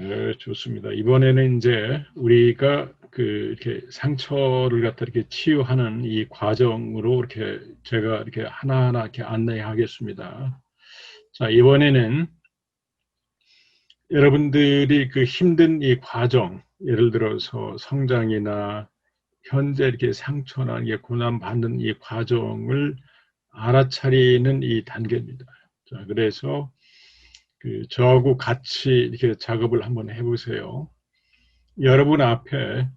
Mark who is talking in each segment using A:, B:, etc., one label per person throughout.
A: 네, 좋습니다. 이번에는 이제 우리가 이렇게 상처를 갖다 이렇게 치유하는 이 과정으로 이렇게 제가 이렇게 하나하나 이렇게 안내하겠습니다. 자, 이번에는 여러분들이 그 힘든 이 과정, 예를 들어서 성장이나 현재 이렇게 상처나 이게 고난받는 이 과정을 알아차리는 이 단계입니다. 자, 그래서 저하고 같이 이렇게 작업을 한번 해보세요. 여러분 앞에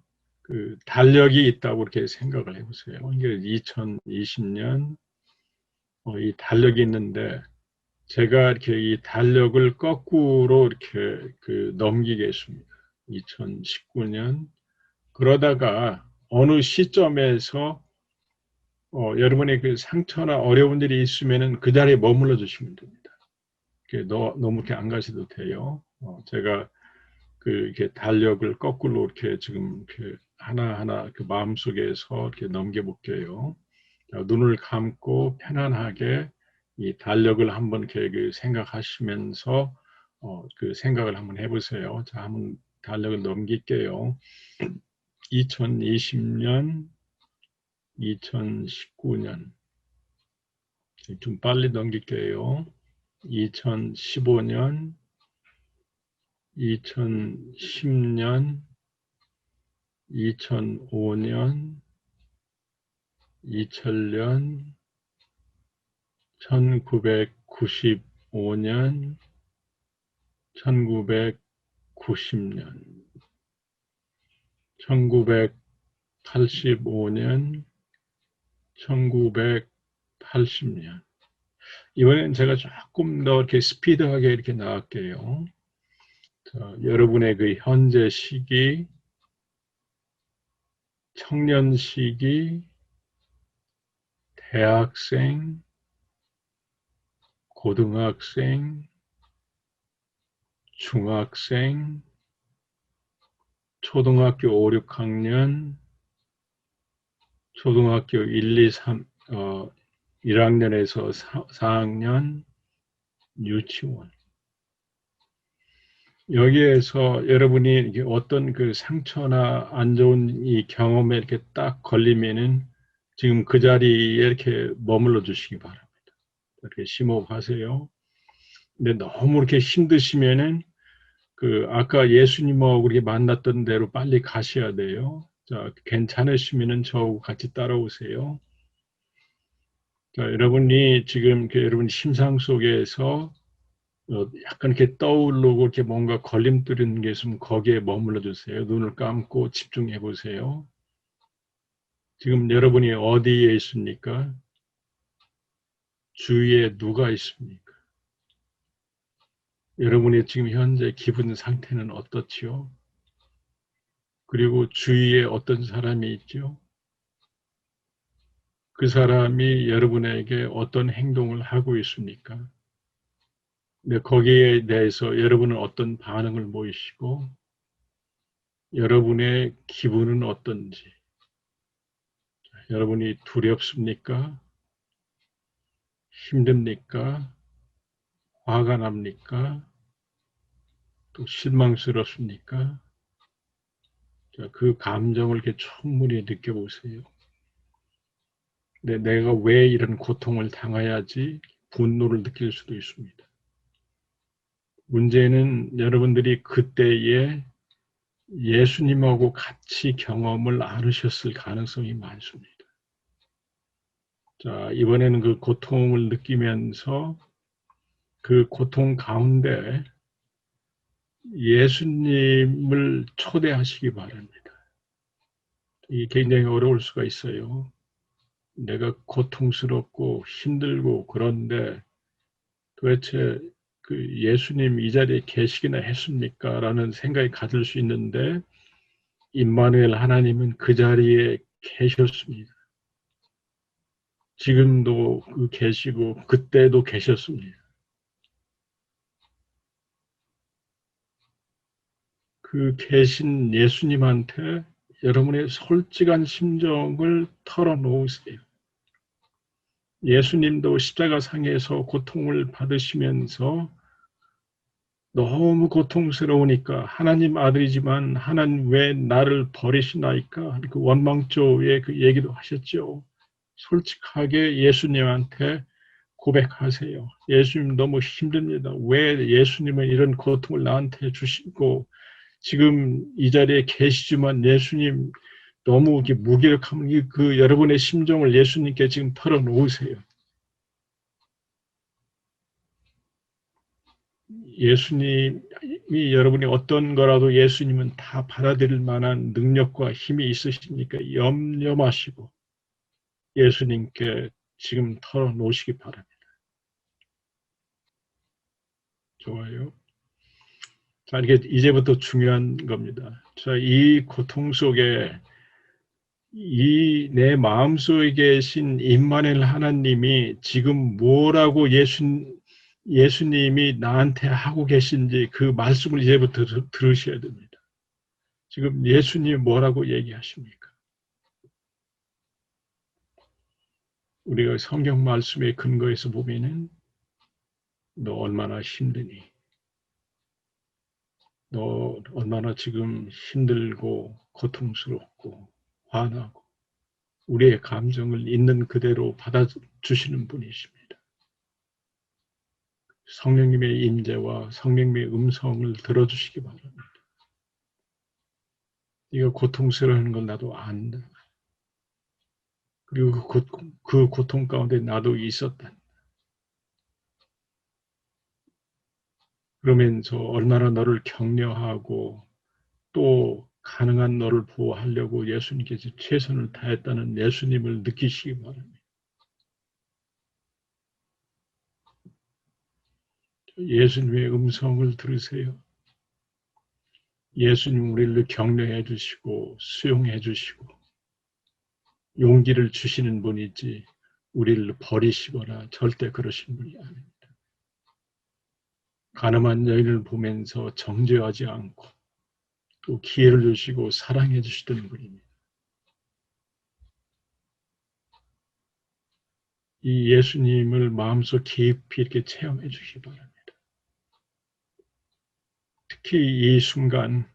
A: 달력이 있다고 이렇게 생각을 해보세요. 이게 2020년 이 달력이 있는데 제가 이렇게 이 달력을 거꾸로 이렇게 넘기겠습니다. 2019년 그러다가 어느 시점에서 여러분의 그 상처나 어려운 일이 있으면은 그 자리에 머물러 주시면 됩니다. 너무 이렇게 안 가셔도 돼요. 제가 이렇게 달력을 거꾸로 이렇게 지금 이렇게 하나하나 그 마음속에서 이렇게 넘겨볼게요. 자, 눈을 감고 편안하게 이 달력을 한번 이렇게 생각하시면서 그 생각을 한번 해보세요. 자, 한번 달력을 넘길게요. 2020년, 2019년. 좀 빨리 넘길게요. 2015년, 2010년, 2005년, 2000년, 1995년, 1990년, 1985년, 1980년. 이번엔 제가 조금 더 이렇게 스피드하게 이렇게 나갈게요. 자, 여러분의 그 현재 시기, 청년 시기, 대학생, 고등학생, 중학생, 초등학교 5, 6학년, 초등학교 1, 2, 3, 1학년에서 4학년, 유치원. 여기에서 여러분이 어떤 그 상처나 안 좋은 이 경험에 이렇게 딱 걸리면은 지금 그 자리에 이렇게 머물러 주시기 바랍니다. 이렇게 심호흡하세요. 근데 너무 이렇게 힘드시면은 아까 예수님하고 이렇게 만났던 대로 빨리 가셔야 돼요. 자, 괜찮으시면은 저하고 같이 따라오세요. 자, 여러분이 지금 여러분 심상 속에서 약간 이렇게 떠오르고 이렇게 뭔가 걸림돌이는 게 있으면 거기에 머물러 주세요. 눈을 감고 집중해 보세요. 지금 여러분이 어디에 있습니까? 주위에 누가 있습니까? 여러분의 지금 현재 기분 상태는 어떻지요? 그리고 주위에 어떤 사람이 있죠? 그 사람이 여러분에게 어떤 행동을 하고 있습니까? 근데 거기에 대해서 여러분은 어떤 반응을 보이시고 여러분의 기분은 어떤지, 여러분이 두렵습니까? 힘듭니까? 화가 납니까? 또 실망스럽습니까? 자, 그 감정을 이렇게 충분히 느껴보세요. 근데 내가 왜 이런 고통을 당해야지 분노를 느낄 수도 있습니다. 문제는 여러분들이 그때에 예수님하고 같이 경험을 나누셨을 가능성이 많습니다. 자, 이번에는 그 고통을 느끼면서 그 고통 가운데 예수님을 초대하시기 바랍니다. 이게 굉장히 어려울 수가 있어요. 내가 고통스럽고 힘들고 그런데 도대체 예수님 이 자리에 계시기나 했습니까? 라는 생각이 가질 수 있는데 임마누엘 하나님은 그 자리에 계셨습니다. 지금도 계시고 그때도 계셨습니다. 그 계신 예수님한테 여러분의 솔직한 심정을 털어놓으세요. 예수님도 십자가 상에서 고통을 받으시면서 너무 고통스러우니까 하나님 아들이지만 하나님 왜 나를 버리시나이까? 그 원망조의 그 얘기도 하셨죠. 솔직하게 예수님한테 고백하세요. 예수님 너무 힘듭니다. 왜 예수님은 이런 고통을 나한테 주시고 지금 이 자리에 계시지만 예수님 너무 무기력하면 그 여러분의 심정을 예수님께 지금 털어놓으세요. 예수님이 여러분이 어떤 거라도 예수님은 다 받아들일 만한 능력과 힘이 있으시니까 염려 마시고 예수님께 지금 털어놓으시기 바랍니다. 좋아요. 자, 이게 이제부터 중요한 겁니다. 자, 이 고통 속에 이 내 마음속에 계신 임마누엘 하나님이 지금 뭐라고 예수님이 나한테 하고 계신지 그 말씀을 이제부터 들으셔야 됩니다. 지금 예수님 뭐라고 얘기하십니까? 우리가 성경 말씀의 근거에서 보면은 너 얼마나 힘드니? 너 얼마나 지금 힘들고 고통스럽고 화나고 우리의 감정을 있는 그대로 받아주시는 분이십니다. 성령님의 임재와 성령님의 음성을 들어주시기 바랍니다. 네가 고통스러운 건 나도 안다. 그리고 그 고통 가운데 나도 있었다. 그러면서 얼마나 너를 격려하고 또 가능한 너를 보호하려고 예수님께서 최선을 다했다는 예수님을 느끼시기 바랍니다. 예수님의 음성을 들으세요. 예수님 우리를 격려해 주시고 수용해 주시고 용기를 주시는 분이지 우리를 버리시거나 절대 그러신 분이 아닙니다. 가늠한 여인을 보면서 정죄하지 않고 또 기회를 주시고 사랑해 주시던 분입니다. 이 예수님을 마음속 깊이 이렇게 체험해 주시기 바랍니다. 특히 이 순간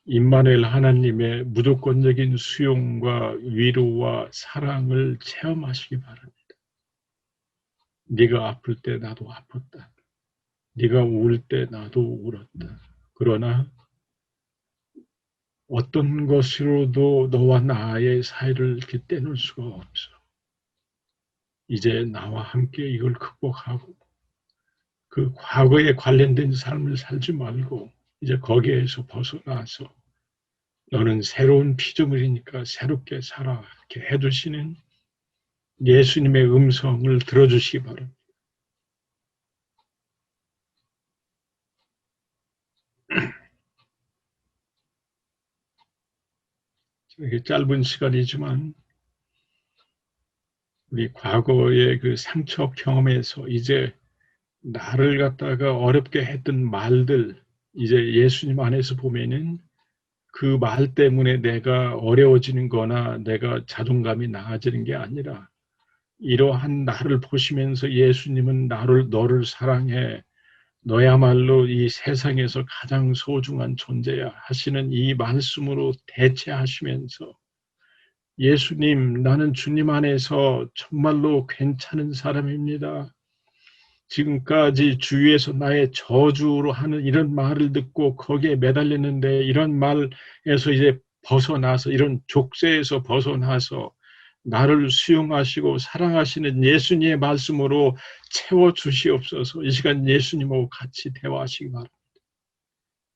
A: 임마누엘 하나님의 무조건적인 수용과 위로와 사랑을 체험하시기 바랍니다. 네가 아플 때 나도 아팠다. 네가 울 때 나도 울었다. 그러나 어떤 것으로도 너와 나의 사이를 이렇게 떼놓을 수가 없어. 이제 나와 함께 이걸 극복하고 그 과거에 관련된 삶을 살지 말고 이제 거기에서 벗어나서 너는 새로운 피조물이니까 새롭게 살아 이렇게 해주시는 예수님의 음성을 들어주시기 바랍니다. 이게 짧은 시간이지만 우리 과거의 그 상처 경험에서 이제 나를 갖다가 어렵게 했던 말들 이제 예수님 안에서 보면은 그 말 때문에 내가 어려워지는 거나 내가 자존감이 나아지는 게 아니라 이러한 나를 보시면서 예수님은 너를 사랑해. 너야말로 이 세상에서 가장 소중한 존재야 하시는 이 말씀으로 대체하시면서 예수님, 나는 주님 안에서 정말로 괜찮은 사람입니다. 지금까지 주위에서 나의 저주로 하는 이런 말을 듣고 거기에 매달렸는데 이런 말에서 이제 벗어나서 이런 족쇄에서 벗어나서 나를 수용하시고 사랑하시는 예수님의 말씀으로 채워주시옵소서. 이 시간 예수님하고 같이 대화하시기 바랍니다.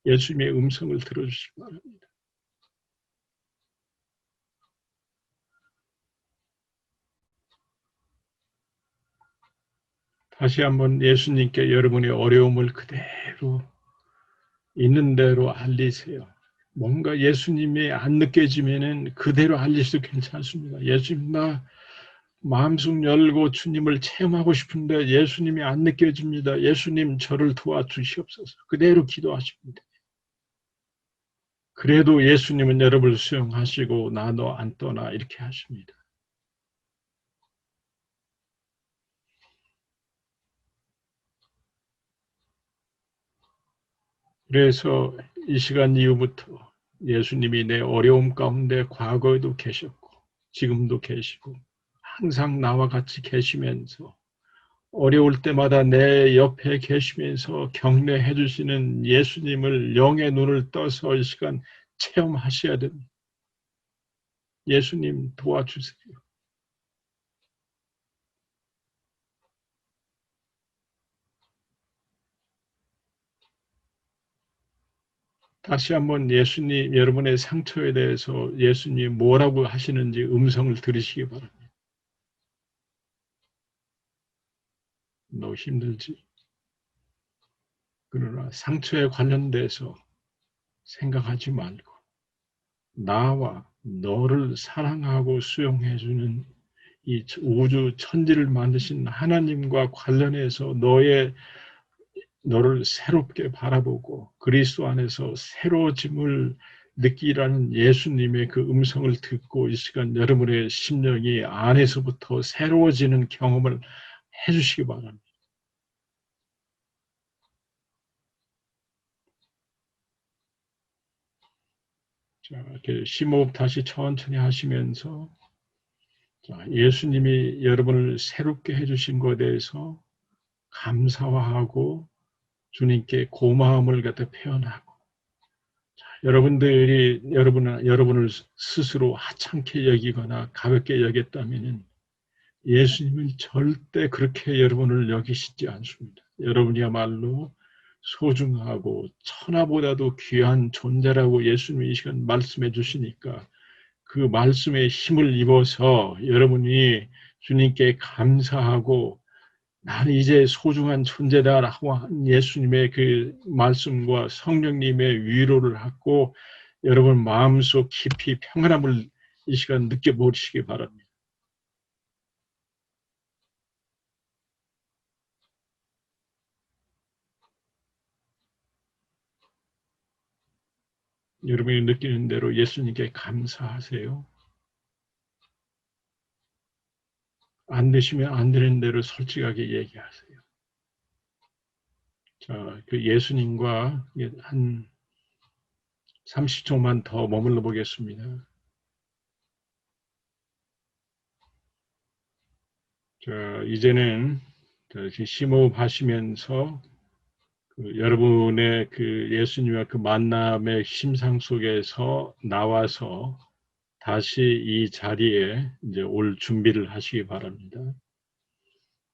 A: 예수님의 음성을 들어주시기 바랍니다. 다시 한번 예수님께 여러분의 어려움을 그대로 있는 대로 알리세요. 뭔가 예수님이 안 느껴지면은 그대로 알리셔도 괜찮습니다. 예수님, 나 마음속 열고 주님을 체험하고 싶은데 예수님이 안 느껴집니다. 예수님, 저를 도와주시옵소서. 그대로 기도하십니다. 그래도 예수님은 여러분을 수용하시고 나 너 안 떠나 이렇게 하십니다. 그래서 이 시간 이후부터 예수님이 내 어려움 가운데 과거에도 계셨고 지금도 계시고 항상 나와 같이 계시면서 어려울 때마다 내 옆에 계시면서 격려해 주시는 예수님을 영의 눈을 떠서 이 시간 체험하셔야 됩니다. 예수님 도와주세요. 다시 한번 예수님, 여러분의 상처에 대해서 예수님 뭐라고 하시는지 음성을 들으시기 바랍니다. 너 힘들지? 그러나 상처에 관련돼서 생각하지 말고 나와 너를 사랑하고 수용해주는 이 우주 천지를 만드신 하나님과 관련해서 너를 새롭게 바라보고 그리스도 안에서 새로워짐을 느끼라는 예수님의 그 음성을 듣고 이 시간 여러분의 심령이 안에서부터 새로워지는 경험을 해주시기 바랍니다. 자, 이렇게 심호흡 다시 천천히 하시면서 자, 예수님이 여러분을 새롭게 해주신 것에 대해서 감사화하고 주님께 고마움을 갖다 표현하고 여러분들이 여러분을 스스로 하찮게 여기거나 가볍게 여겼다면 예수님은 절대 그렇게 여러분을 여기시지 않습니다. 여러분이야말로 소중하고 천하보다도 귀한 존재라고 예수님이 이 시간 말씀해 주시니까 그 말씀에 힘을 입어서 여러분이 주님께 감사하고 나는 이제 소중한 존재다라고 한 예수님의 그 말씀과 성령님의 위로를 갖고 여러분 마음속 깊이 평안함을 이 시간 느껴보시기 바랍니다. 여러분이 느끼는 대로 예수님께 감사하세요. 안 되시면 안 되는 대로 솔직하게 얘기하세요. 자, 그 예수님과 한 30초만 더 머물러 보겠습니다. 자, 이제는 심호흡 하시면서 여러분의 그 예수님과 그 만남의 심상 속에서 나와서 다시 이 자리에 이제 올 준비를 하시기 바랍니다.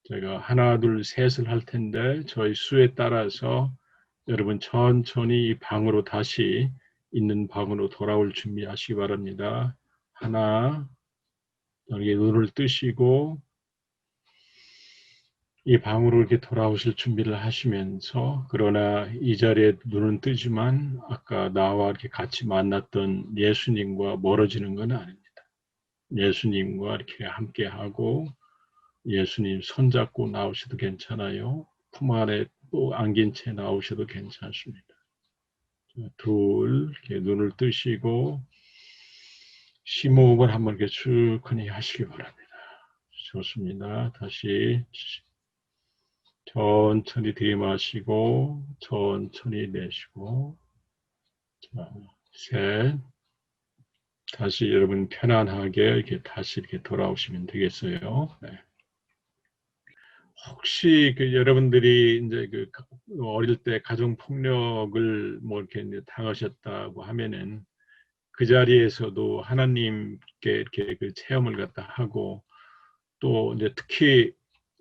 A: 제가 하나, 둘, 셋을 할 텐데 저희 수에 따라서 여러분 천천히 이 방으로 다시 있는 방으로 돌아올 준비하시기 바랍니다. 하나, 여기 눈을 뜨시고 이 방으로 이렇게 돌아오실 준비를 하시면서 그러나 이 자리에 눈은 뜨지만 아까 나와 이렇게 같이 만났던 예수님과 멀어지는 건 아닙니다. 예수님과 이렇게 함께하고 예수님 손잡고 나오셔도 괜찮아요. 품 안에 또 안긴 채 나오셔도 괜찮습니다. 둘, 이렇게 눈을 뜨시고 심호흡을 한번 이렇게 축하니 하시기 바랍니다. 좋습니다. 다시 천천히 들이마시고 천천히 내쉬고 자, 셋 다시 여러분 편안하게 이렇게 다시 이렇게 돌아오시면 되겠어요. 네. 혹시 그 여러분들이 이제 그 어릴 때 가정 폭력을 뭐 이렇게 당하셨다고 하면은 그 자리에서도 하나님께 이렇게 그 체험을 갖다 하고 또 이제 특히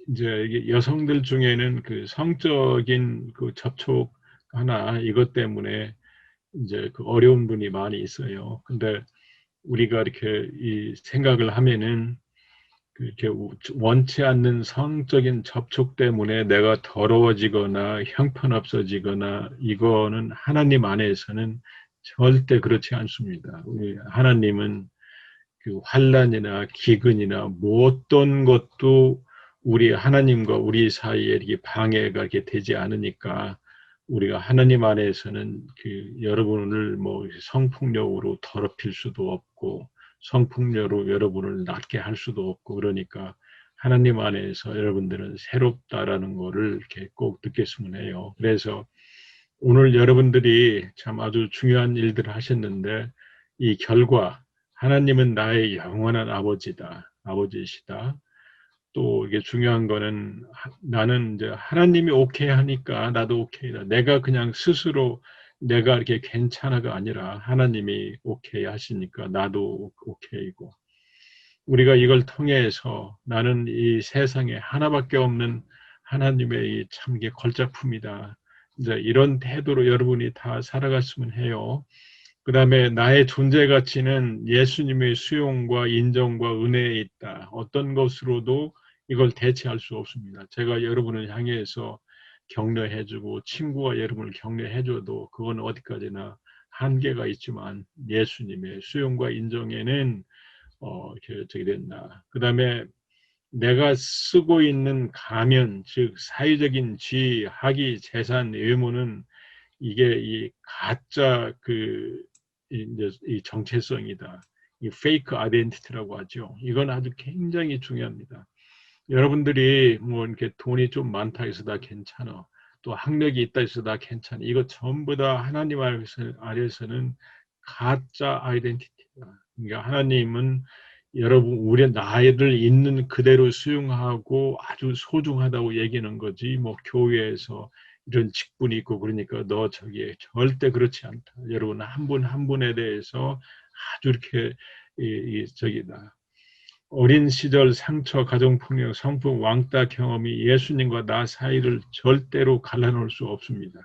A: 이제 여성들 중에는 그 성적인 그 접촉 하나 이것 때문에 이제 그 어려운 분이 많이 있어요. 근데 우리가 이렇게 이 생각을 하면은 이렇게 원치 않는 성적인 접촉 때문에 내가 더러워지거나 형편없어지거나 이거는 하나님 안에서는 절대 그렇지 않습니다. 우리 하나님은 그 환난이나 기근이나 뭐 어떤 것도 우리 하나님과 우리 사이에 이렇게 방해가 이렇게 되지 않으니까 우리가 하나님 안에서는 그 여러분을 뭐 성폭력으로 더럽힐 수도 없고 성폭력으로 여러분을 낫게 할 수도 없고 그러니까 하나님 안에서 여러분들은 새롭다라는 거를 이렇게 꼭 느꼈으면 해요. 그래서 오늘 여러분들이 참 아주 중요한 일들을 하셨는데 이 결과 하나님은 나의 영원한 아버지다. 아버지이시다. 또 이게 중요한 거는 나는 이제 하나님이 오케이 하니까 나도 오케이다. 내가 그냥 스스로 내가 이렇게 괜찮아가 아니라 하나님이 오케이 하시니까 나도 오케이고 우리가 이걸 통해서 나는 이 세상에 하나밖에 없는 하나님의 이 참 이게 걸작품이다. 이제 이런 태도로 여러분이 다 살아갔으면 해요. 그 다음에 나의 존재 가치는 예수님의 수용과 인정과 은혜에 있다. 어떤 것으로도 이걸 대체할 수 없습니다. 제가 여러분을 향해서 격려해주고 친구가 여러분을 격려해줘도 그건 어디까지나 한계가 있지만 예수님의 수용과 인정에는 이렇게 저기 된다. 그 다음에 내가 쓰고 있는 가면, 즉 사회적인 지위, 학위, 재산, 외모는 이게 이 가짜 이제 이 정체성이다. 이 페이크 아이덴티티라고 하죠. 이건 아주 굉장히 중요합니다. 여러분들이 뭐 이렇게 돈이 좀 많다 해서 다 괜찮아. 또 학력이 있다 해서 다 괜찮아. 이거 전부 다 하나님 아래서는 가짜 아이덴티티다. 그러니까 하나님은 여러분 우리 나이를 있는 그대로 수용하고 아주 소중하다고 얘기하는 거지. 뭐 교회에서 이런 직분이 있고 그러니까 너 저기 절대 그렇지 않다. 여러분 한 분 한 분에 대해서 아주 이렇게 저기다. 어린 시절 상처, 가정폭력, 성폭, 왕따 경험이 예수님과 나 사이를 절대로 갈라놓을 수 없습니다.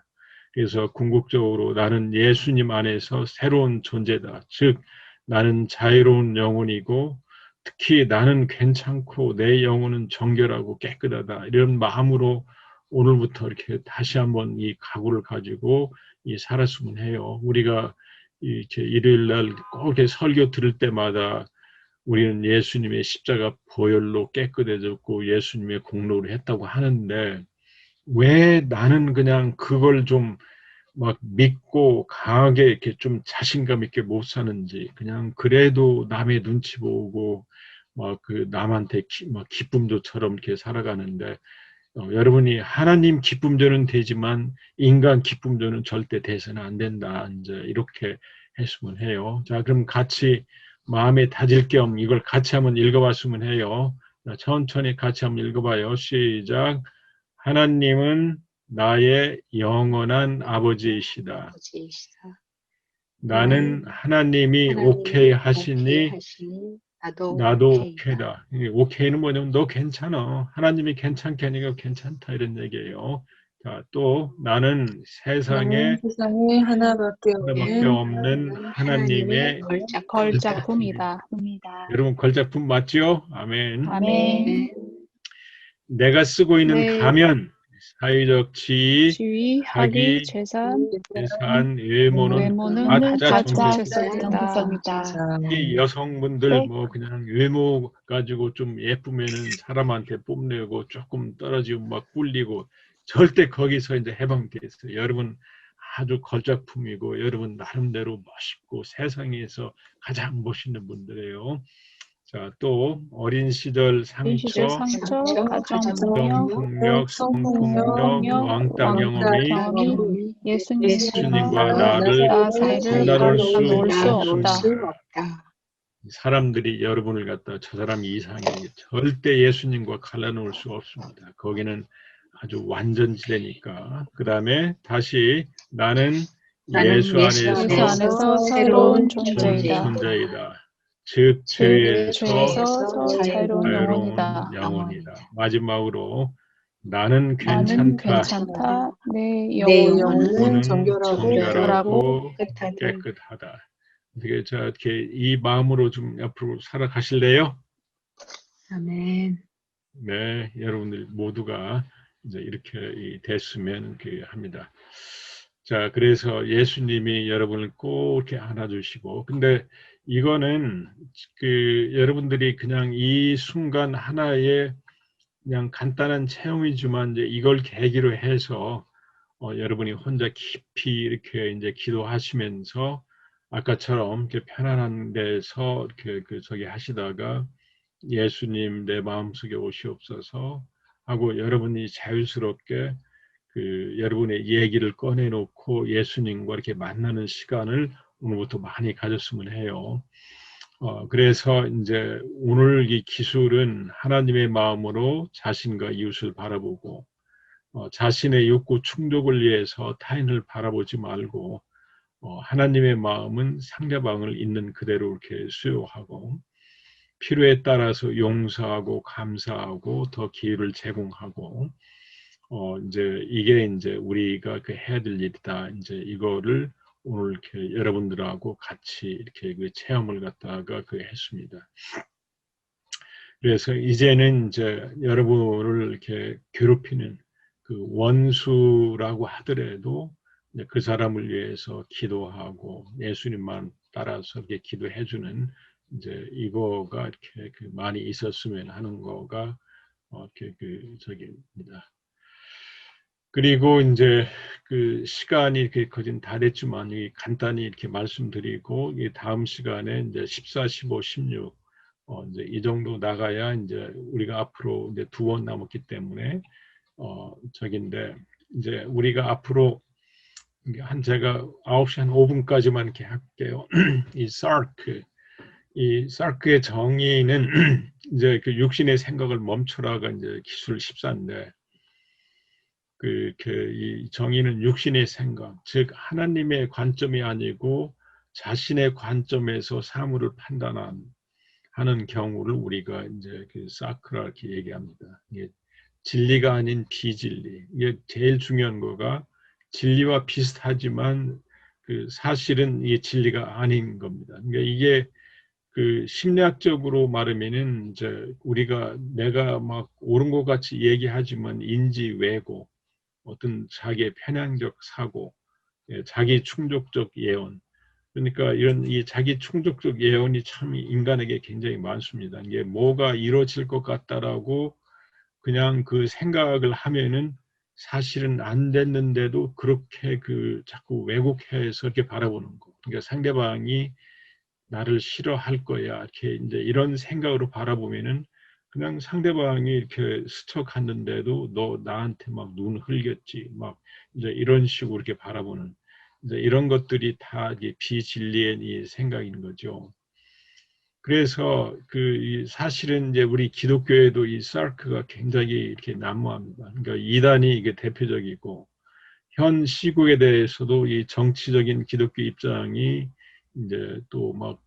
A: 그래서 궁극적으로 나는 예수님 안에서 새로운 존재다. 즉 나는 자유로운 영혼이고 특히 나는 괜찮고 내 영혼은 정결하고 깨끗하다. 이런 마음으로 오늘부터 이렇게 다시 한번 이 각오를 가지고 살았으면 해요. 우리가 이렇게 일요일 날 꼭 이렇게 설교 들을 때마다 우리는 예수님의 십자가 보혈로 깨끗해졌고 예수님의 공로를 했다고 하는데 왜 나는 그냥 그걸 좀 막 믿고 강하게 이렇게 좀 자신감 있게 못 사는지 그냥 그래도 남의 눈치 보고 막 그 남한테 막 기쁨조처럼 이렇게 살아가는데 여러분이 하나님 기쁨조는 되지만 인간 기쁨조는 절대 돼서는 안 된다. 이제 이렇게 했으면 해요. 자, 그럼 같이 마음에 다질 겸 이걸 같이 한번 읽어봤으면 해요. 자, 천천히 같이 한번 읽어봐요. 시작. 하나님은 나의 영원한 아버지이시다. 나는 하나님이 오케이 하시니 나도 오케이다. 오케이는 뭐냐면 너 괜찮아. 하나님이 괜찮게 하니까 괜찮다 이런 얘기예요. 자, 또 나는 세상에
B: 하나밖에
A: 하나밖에
B: 없는
A: 없는 하나님의
C: 걸작품이다.
A: 여러분 걸작품 맞죠? 아멘.
C: 아멘.
A: 내가 쓰고 있는
C: 네.
A: 가면 사회적 지위,
C: 지위,
A: 학위,
C: 학위, 재산,
A: 외모는 가짜 정체성이다.
C: 정체성이다.
A: 이 여성분들
C: 네.
A: 뭐 그냥 외모 가지고 좀 예쁘면은 사람한테 뽐내고 조금 떨어지고 막 꿀리고 절대 거기서 이제 해방돼 있어요. 여러분 아주 걸작품이고 여러분 나름대로 멋있고 세상에서 가장 멋있는 분들이에요. 자, 또 어린 시절 상처,
C: 가정폭력,
A: 성폭력, 왕따 경험이 예수님과 나를 갈라놓을 수 없다. 사람들이 여러분을 갖다 저 사람이 이상해. 절대 예수님과 갈라놓을 수 없습니다. 거기는 아주 완전지대니까. 그 다음에 다시 나는 예수 안에서
C: 새로운 존재이다.
A: 즉 죄에서
C: 자유로운
A: 영혼이다. 마지막으로 나는
C: 나는
A: 괜찮다.
C: 내
B: 내
C: 영혼은
B: 영혼은 정결하고
A: 깨끗하다. 어떻게 이렇게 이 마음으로 좀 앞으로 살아가실래요?
B: 아멘.
A: 네, 여러분들 모두가 이제 이렇게 됐으면 합니다. 자, 그래서 예수님이 여러분을 꼭 이렇게 안아주시고, 근데 이거는 여러분들이 그냥 이 순간 하나의 그냥 간단한 체험이지만 이제 이걸 계기로 해서 여러분이 혼자 깊이 이렇게 이제 기도하시면서 아까처럼 이렇게 편안한 데서 이렇게 저기 하시다가 예수님 내 마음속에 오시옵소서 하고 여러분이 자유스럽게 여러분의 얘기를 꺼내놓고 예수님과 이렇게 만나는 시간을 오늘부터 많이 가졌으면 해요. 그래서 이제 오늘 이 기술은 하나님의 마음으로 자신과 이웃을 바라보고 자신의 욕구 충족을 위해서 타인을 바라보지 말고 하나님의 마음은 상대방을 있는 그대로 이렇게 수용하고 필요에 따라서 용서하고 감사하고 더 기회를 제공하고 이제 이게 이제 우리가 해야 될 일이다. 이제 이거를 오늘 이렇게 여러분들하고 같이 이렇게 체험을 갖다가 했습니다. 그래서 이제는 이제 여러분을 이렇게 괴롭히는 원수라고 하더라도 그 사람을 위해서 기도하고 예수님만 따라서 이렇게 기도해주는 이제 이거가 이렇게 많이 있었으면 하는 거가 이렇게 저기입니다. 그리고 이제 시간이 이렇게 거진 다 됐지만 간단히 이렇게 말씀드리고 이 다음 시간에 이제 14, 15, 16 이제 이 정도 나가야 이제 우리가 앞으로 이제 2번 남았기 때문에 저긴데 이제 우리가 앞으로 제가 9시 한 5분까지만 이렇게 할게요. 이 사르크의 정의는 이제 육신의 생각을 멈추라가 이제 기술 14인데 이 정의는 육신의 생각, 즉 하나님의 관점이 아니고 자신의 관점에서 사물을 판단하는 경우를 우리가 이제 사크라 이렇게 얘기합니다. 이게 진리가 아닌 비진리. 이게 제일 중요한 거가 진리와 비슷하지만 사실은 이게 진리가 아닌 겁니다. 그러니까 이게 심리학적으로 말하면은 이제 우리가 내가 막 옳은 것 같이 얘기하지만 인지 왜곡, 어떤 자기의 편향적 사고, 자기 충족적 예언. 그러니까 이런 이 자기 충족적 예언이 참 인간에게 굉장히 많습니다. 이게 뭐가 이루어질 것 같다라고 그냥 생각을 하면은 사실은 안 됐는데도 그렇게 자꾸 왜곡해서 이렇게 바라보는 거. 그러니까 상대방이 나를 싫어할 거야. 이렇게 이제 이런 생각으로 바라보면은 그냥 상대방이 이렇게 스쳐 갔는데도 너 나한테 막 눈 흘겼지. 막 이제 이런 식으로 이렇게 바라보는 이제 이런 것들이 다 이게 비진리의 이 생각인 거죠. 그래서 사실은 이제 우리 기독교에도 이 사르크가 굉장히 이렇게 난무합니다. 그러니까 이단이 이게 대표적이고 현 시국에 대해서도 이 정치적인 기독교 입장이 이제 또 막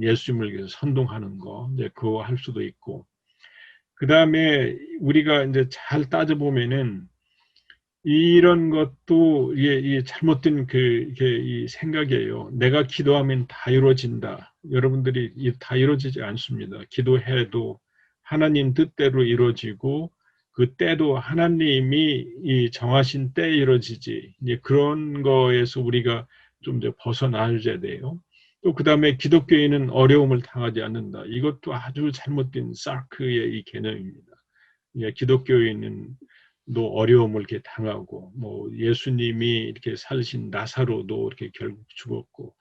A: 예수님을 선동하는 거 이제 그거 할 수도 있고 그 다음에 우리가 이제 잘 따져보면은 이런 것도 이게 잘못된 이 생각이에요. 내가 기도하면 다 이루어진다. 여러분들이 다 이루어지지 않습니다. 기도해도 하나님 뜻대로 이루어지고 그 때도 하나님이 이 정하신 때에 이루어지지. 이제 그런 거에서 우리가 좀 이제 벗어나야 돼요. 또 그 다음에 기독교인은 어려움을 당하지 않는다. 이것도 아주 잘못된 사크의 이 개념입니다. 기독교인은 또 어려움을 이렇게 당하고 뭐 예수님이 이렇게 살신 나사로도 이렇게 결국 죽었고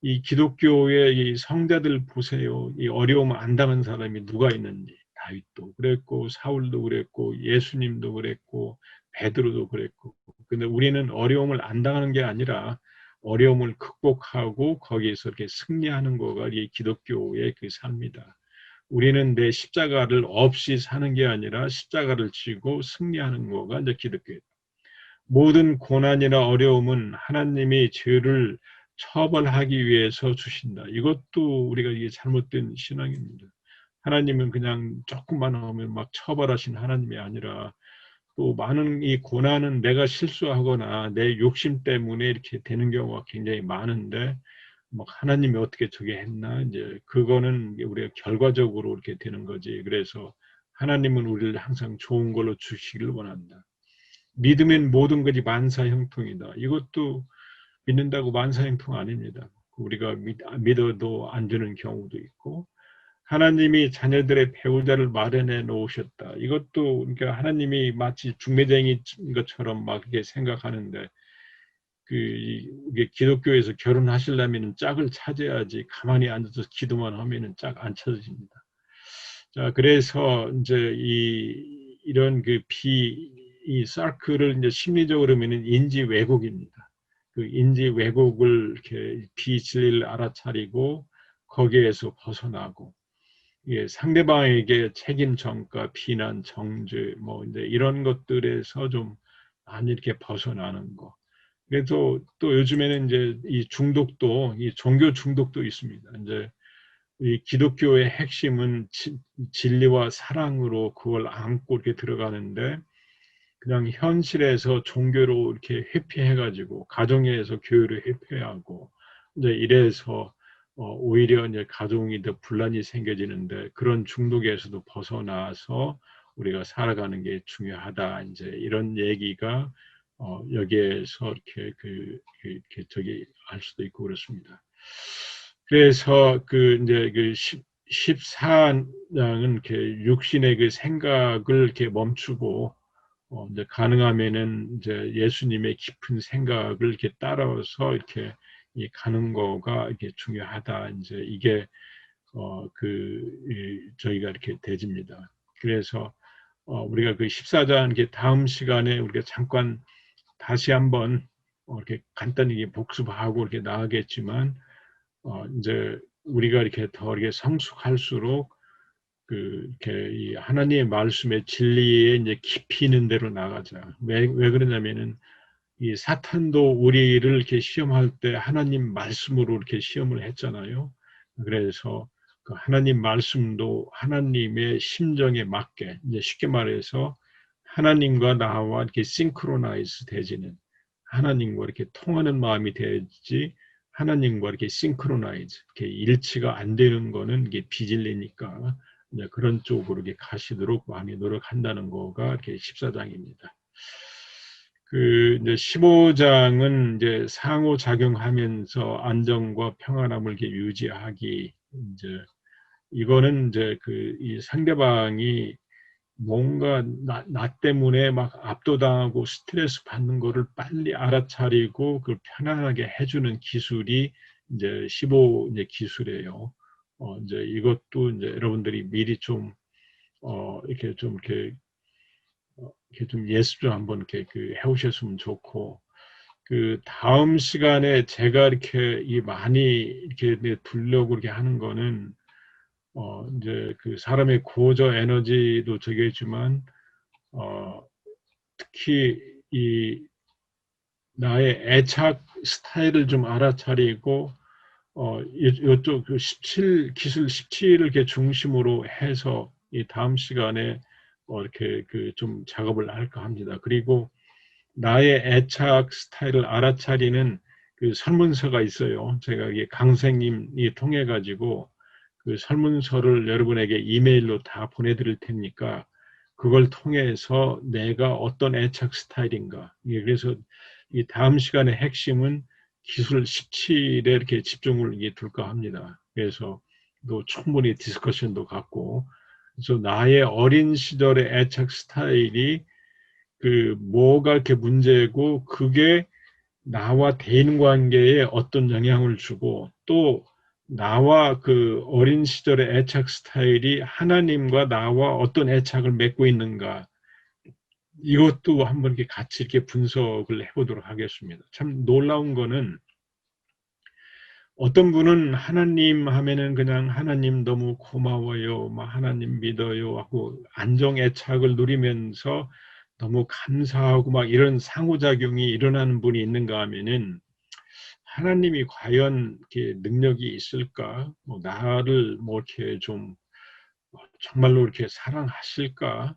A: 이 기독교의 이 성자들 보세요. 이 어려움을 안 당한 사람이 누가 있는지 다윗도 그랬고 사울도 그랬고 예수님도 그랬고 베드로도 그랬고 근데 우리는 어려움을 안 당하는 게 아니라 어려움을 극복하고 거기에서 이렇게 승리하는 거가 이 기독교의 삶이다. 우리는 내 십자가를 없이 사는 게 아니라 십자가를 지고 승리하는 거가 이제 기독교예요. 모든 고난이나 어려움은 하나님이 죄를 처벌하기 위해서 주신다. 이것도 우리가 이게 잘못된 신앙입니다. 하나님은 그냥 조금만 하면 막 처벌하신 하나님이 아니라 또 많은 이 고난은 내가 실수하거나 내 욕심 때문에 이렇게 되는 경우가 굉장히 많은데 뭐 하나님이 어떻게 저게 했나 이제 그거는 우리가 결과적으로 이렇게 되는 거지. 그래서 하나님은 우리를 항상 좋은 걸로 주시기를 원한다. 믿으면 모든 것이 만사형통이다. 이것도 믿는다고 만사형통 아닙니다. 우리가 믿어도 안 주는 경우도 있고 하나님이 자녀들의 배우자를 마련해 놓으셨다. 이것도 그러니까 하나님이 마치 중매쟁이인 것처럼 막 이렇게 생각하는데 이게 기독교에서 결혼하시려면 짝을 찾아야지 가만히 앉아서 기도만 하면은 짝 안 찾아집니다. 자, 그래서 이제 이런 이 사크를 이제 심리적으로 보면 인지 왜곡입니다. 그 인지 왜곡을 이렇게 비진리를 알아차리고 거기에서 벗어나고, 예, 상대방에게 책임 전가, 비난, 정죄, 뭐 이제 이런 것들에서 좀 많이 이렇게 벗어나는 거. 그래서 또 요즘에는 이제 이 중독도, 이 종교 중독도 있습니다. 이제 이 기독교의 핵심은 진리와 사랑으로 그걸 안고 이렇게 들어가는데, 그냥 현실에서 종교로 이렇게 회피해가지고 가정에서 교회를 회피하고 이제 이래서 오히려 이제 가정이 더 분란이 생겨지는데, 그런 중독에서도 벗어나서 우리가 살아가는 게 중요하다. 이제 이런 얘기가 여기에서 이렇게 저기 할 수도 있고 그렇습니다. 그래서 그 이제 그 14장은 이렇게 육신의 그 생각을 이렇게 멈추고 이제 가능하면은 이제 예수님의 깊은 생각을 이렇게 따라서 이렇게 가는 거가 이게 중요하다. 이제 이게 저희가 이렇게 되집니다. 그래서 우리가 그 14장 이렇게 다음 시간에 우리가 잠깐 다시 한번 이렇게 간단히 복습하고 이렇게 나가겠지만, 이제 우리가 이렇게 더 이렇게 성숙할수록 이렇게 이 하나님의 말씀의 진리에 이제 깊이 있는 대로 나가자. 왜 그러냐면은 이 사탄도 우리를 이렇게 시험할 때 하나님 말씀으로 이렇게 시험을 했잖아요. 그래서 그 하나님 말씀도 하나님의 심정에 맞게, 이제 쉽게 말해서 하나님과 나와 이렇게 싱크로나이즈 되지는, 하나님과 이렇게 통하는 마음이 되지, 하나님과 이렇게 싱크로나이즈, 이렇게 일치가 안 되는 거는 이게 비진리니까 이제 그런 쪽으로 이렇게 가시도록 많이 노력한다는 거가 이렇게 14장입니다. 그 이제 15장은 이제 상호작용하면서 안정과 평안함을 이렇게 유지하기. 이제 이거는 이제 이 상대방이 뭔가 나 때문에 막 압도당하고 스트레스 받는 거를 빨리 알아차리고 그 편안하게 해주는 기술이 이제 15 이제 기술이에요. 이제 이것도 이제 여러분들이 미리 좀 이렇게 좀 이렇게 좀 예습 좀 한번 이렇게 해오셨으면 좋고, 그 다음 시간에 제가 이렇게 많이 이렇게 두려고 이렇게 하는 거는 이제 그 사람의 고저 에너지도 저기지만 특히 이 나의 애착 스타일을 좀 알아차리고 이쪽 그 17 기술 17을 이렇게 중심으로 해서 이 다음 시간에 이렇게 좀 작업을 할까 합니다. 그리고 나의 애착 스타일을 알아차리는 그 설문서가 있어요. 제가 이게 강생님이 통해 가지고 그 설문서를 여러분에게 이메일로 다 보내드릴 테니까 그걸 통해서 내가 어떤 애착 스타일인가. 그래서 이 다음 시간의 핵심은 기술 17에 이렇게 집중을 둘까 합니다. 그래서 또 충분히 디스커션도 갖고, 그래서 나의 어린 시절의 애착 스타일이 뭐가 이렇게 문제고 그게 나와 대인관계에 어떤 영향을 주고, 또 나와 그 어린 시절의 애착 스타일이 하나님과 나와 어떤 애착을 맺고 있는가, 이것도 한번 이렇게 같이 이렇게 분석을 해보도록 하겠습니다. 참 놀라운 거는 어떤 분은 하나님 하면은 그냥 하나님 너무 고마워요, 막 하나님 믿어요 하고 안정 애착을 누리면서 너무 감사하고 막 이런 상호작용이 일어나는 분이 있는가 하면은 하나님이 과연 이렇게 능력이 있을까? 뭐 나를 뭐 이렇게 좀 정말로 이렇게 사랑하실까?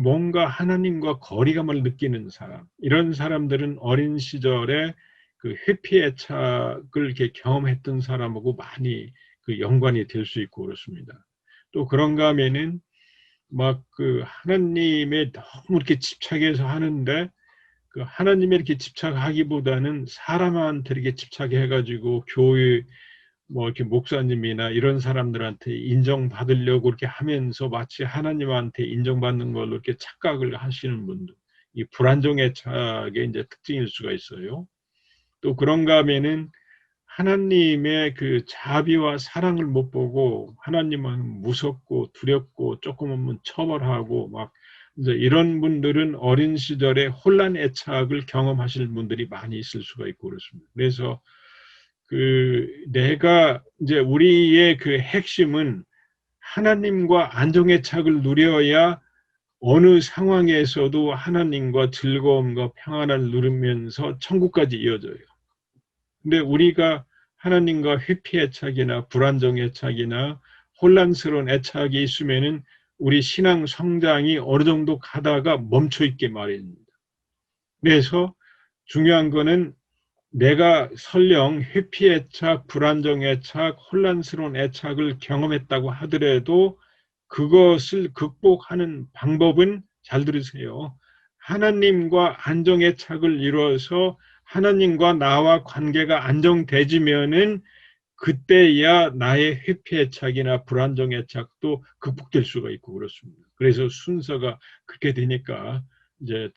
A: 뭔가 하나님과 거리감을 느끼는 사람, 이런 사람들은 어린 시절에 그 회피 애착을 이렇게 경험했던 사람하고 많이 그 연관이 될 수 있고 그렇습니다. 또 그런가 하면은 막 하나님에 너무 이렇게 집착해서 하는데 그 하나님에 이렇게 집착하기보다는 사람한테 이렇게 집착해가지고 교회 뭐 이렇게 목사님이나 이런 사람들한테 인정받으려고 이렇게 하면서 마치 하나님한테 인정받는 걸로 이렇게 착각을 하시는 분들, 이 불안정 애착의 이제 특징일 수가 있어요. 또 그런가 하면은 하나님의 그 자비와 사랑을 못 보고 하나님은 무섭고 두렵고 조금 하면 처벌하고 막 이제 이런 분들은 어린 시절에 혼란 애착을 경험하실 분들이 많이 있을 수가 있고 그렇습니다. 그래서 그 내가 이제 우리의 그 핵심은 하나님과 안정애착을 누려야 어느 상황에서도 하나님과 즐거움과 평안을 누리면서 천국까지 이어져요. 근데 우리가 하나님과 회피 애착이나 불안정 애착이나 혼란스러운 애착이 있으면은 우리 신앙 성장이 어느 정도 가다가 멈춰 있게 마련입니다. 그래서 중요한 거는 내가 설령 회피 애착, 불안정 애착, 혼란스러운 애착을 경험했다고 하더라도 그것을 극복하는 방법은 잘 들으세요. 하나님과 안정 애착을 이루어서 하나님과 나와 관계가 안정되지면은 그때야 나의 회피 애착이나 불안정 애착도 극복될 수가 있고 그렇습니다. 그래서 순서가 그렇게 되니까 이제